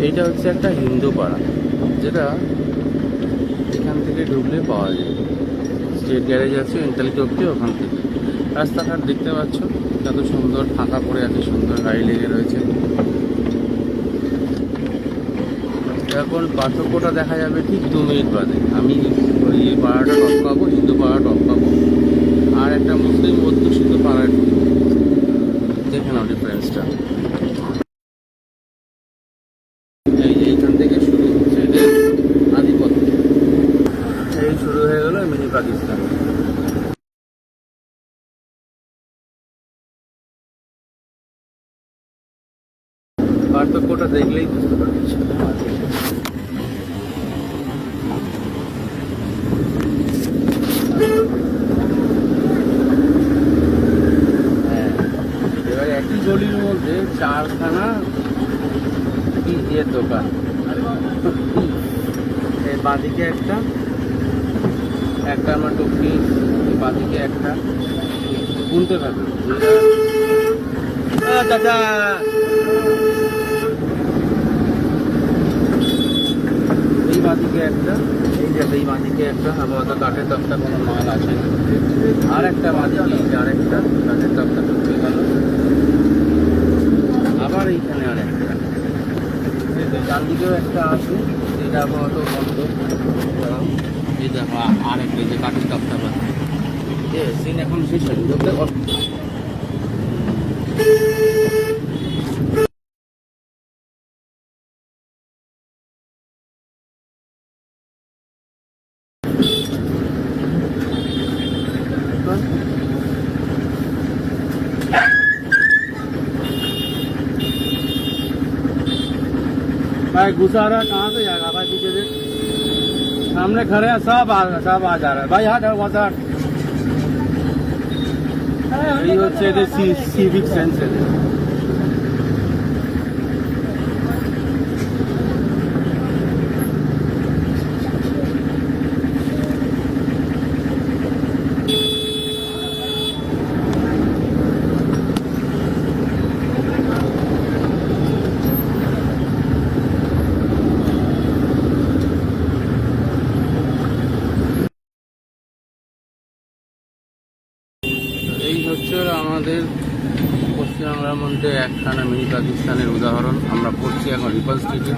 এইটা হচ্ছে একটা হিন্দু পাড়া, যেটা এখান থেকে ঢুকলে পাওয়া যায়। স্টেট গ্যারেজ আছে এন্টালিটি অব্দি, ওখান থেকে রাস্তাঘাট দেখতে পাচ্ছ কত সুন্দর ফাঁকা পড়ে আছে, সুন্দর গাড়ি লেগে রয়েছে। এখন পার্থক্যটা দেখা যাবে ঠিক 2 মিনিট বাদে। আমি এই পাড়াটা টপকাবো, হিন্দু পাড়া টপকাবো, আর একটা মুসলিম অধ্যুষিত পাড়ায় ঢুকবো। দেখে নাও ডিফারেন্সটা। এইখান থেকে শুরু হচ্ছে এদের আধিপত্য। এই শুরু হয়ে গেল মিনি পাকিস্তান। পার্থক্যটা দেখলেই বুঝতে পারছি। হ্যাঁ, এবার একই গলির মধ্যে 4খানা ইয়ের দোকান। বাঁদিকে একটা আমার টুকরি, বাঁদিকে একটা, গুনতে থাকবে। চাচা এই বাঁদিকে একটা, এই বাঁদিকে একটা, আপাতত কাঠের তক্তা কোনো মাল আছে না। আর একটা বাঁদিকে আরেকটা কাঠের তক্তা ঢুকে গেল। আবার এইখানে আর একটা, ডান দিকেও একটা আছে, এটা আপাতত বন্ধ। এই দেখো আর একটা, যে কাঠের তক্তা পাচ্ছে সিন এখন শেষ হয়ে যাবে। भाई घुसा रहा कहाँ से जाएगा भाई? पीछे से सामने खड़े हैं, सब आ जा रहा है भाई। हाथ वहाँ यही হচ্ছে এদের সিভিক সেন্স। এই হচ্ছে আমাদের পশ্চিমবাংলার মধ্যে একখানা মিনি পাকিস্তানের উদাহরণ। আমরা পড়ছি এখন রিপাল স্ট্রিটে।